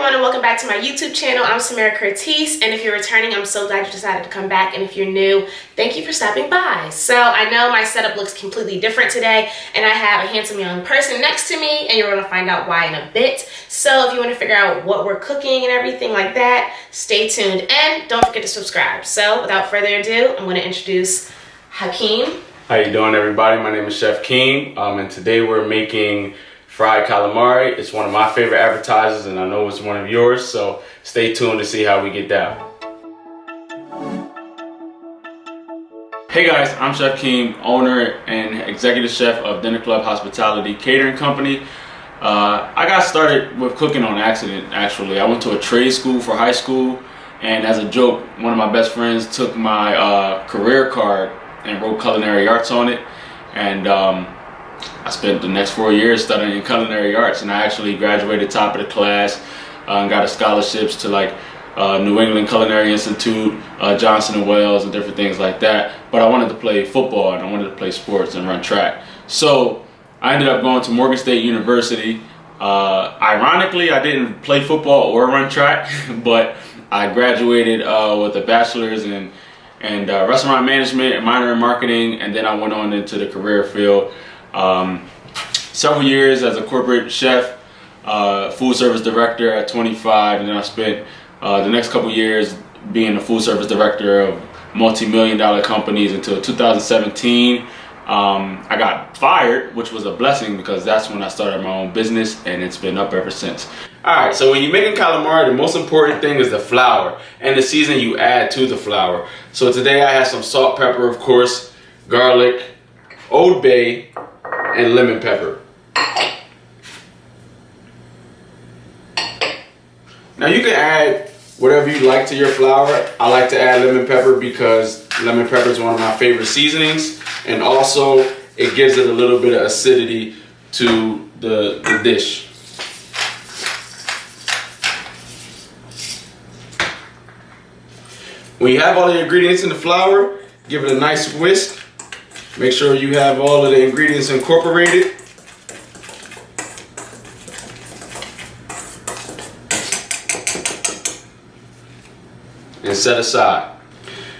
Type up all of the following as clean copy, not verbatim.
everyone, and welcome back to my YouTube channel. I'm Samara Curtiss, and if you're returning, I'm so glad you decided to come back, and if you're new, thank you for stopping by. So I know my setup looks completely different today, and I have a handsome young person next to me, and you're going to find out why in a bit. So if you want to figure out what we're cooking and everything like that, stay tuned, and don't forget to subscribe. So without further ado, I'm going to introduce Keem. How you doing, everybody? My name is Chef Keem, and today we're making fried calamari. It's one of my favorite appetizers, and I know it's one of yours, so stay tuned to see how we get down. Hey guys, I'm Chef Keem, owner and executive chef of Dinner Club Hospitality Catering Company. I got started with cooking on accident, actually. I went to a trade school for high school, and as a joke, one of my best friends took my career card and wrote culinary arts on it, and I spent the next 4 years studying culinary arts, and I actually graduated top of the class and got scholarships to like New England Culinary Institute, Johnson & Wales, and different things like that. But I wanted to play football, and I wanted to play sports and run track. So I ended up going to Morgan State University. Ironically, I didn't play football or run track, but I graduated with a bachelor's in restaurant management and minor in marketing, and then I went on into the career field. Several years as a corporate chef, food service director at 25, and then I spent the next couple years being a food service director of multi-million-dollar companies until 2017. I got fired, which was a blessing because that's when I started my own business, and it's been up ever since. Alright, so when you're making calamari, the most important thing is the flour and the seasoning you add to the flour. So today I have some salt, pepper, of course, garlic, Old Bay, and lemon pepper. Now you can add whatever you like to your flour. I like to add lemon pepper because lemon pepper is one of my favorite seasonings, and also it gives it a little bit of acidity to the dish. When you have all the ingredients in the flour, give it a nice whisk. Make sure you have all of the ingredients incorporated. And set aside.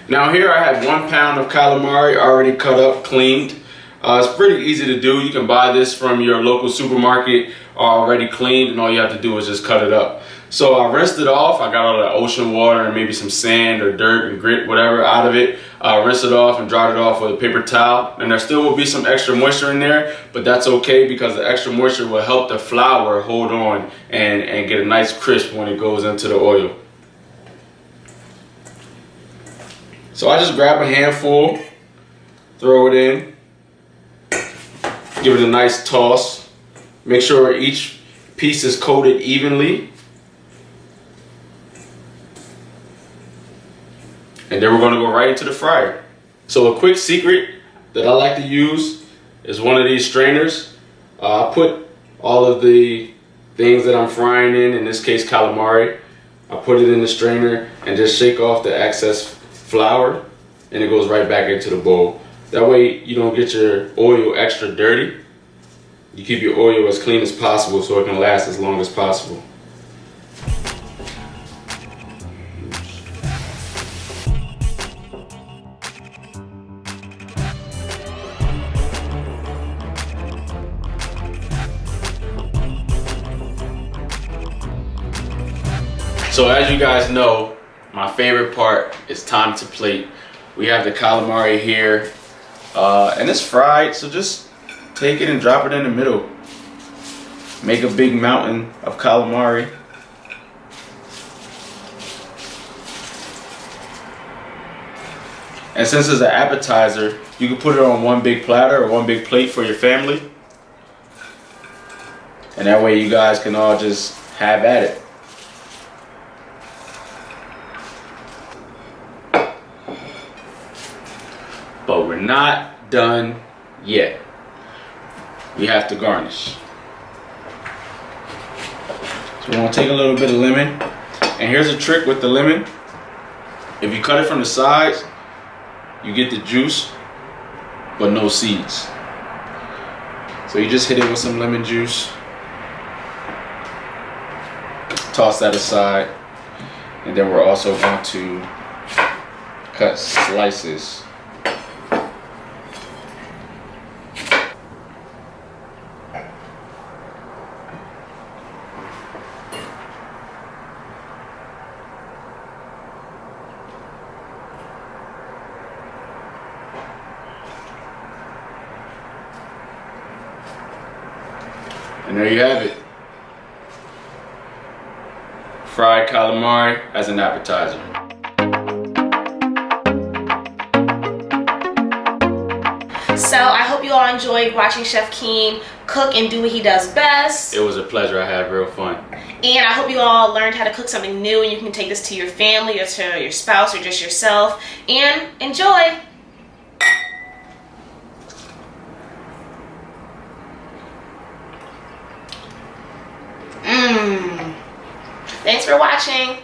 Now here I have 1 pound of calamari already cut up, cleaned. It's pretty easy to do. You can buy this from your local supermarket already cleaned, and all you have to do is just cut it up. So I rinsed it off. I got all the ocean water and maybe some sand or dirt and grit, whatever, out of it. Rinsed it off and dried it off with a paper towel. And there still will be some extra moisture in there, but that's okay because the extra moisture will help the flour hold on and get a nice crisp when it goes into the oil. So I just grab a handful, throw it in, give it a nice toss. Make sure each piece is coated evenly. And then we're going to go right into the fryer. So a quick secret that I like to use is one of these strainers. I put all of the things that I'm frying in this case calamari, I put it in the strainer and just shake off the excess flour, and it goes right back into the bowl. That way you don't get your oil extra dirty. You keep your oil as clean as possible so it can last as long as possible. So as you guys know, my favorite part is time to plate. We have the calamari here, and it's fried, so just take it and drop it in the middle. Make a big mountain of calamari. And since it's an appetizer, you can put it on one big platter or one big plate for your family. And that way you guys can all just have at it. But we're not done yet. We have to garnish. So we're gonna take a little bit of lemon. And here's a trick with the lemon. If you cut it from the sides, you get the juice, but no seeds. So you just hit it with some lemon juice. toss that aside. And then we're also going to cut slices. And there you have it. Fried calamari as an appetizer. So I hope you all enjoyed watching Chef Keem cook and do what he does best. It was a pleasure. I had real fun. And I hope you all learned how to cook something new and you can take this to your family or to your spouse or just yourself. And enjoy! Thanks for watching.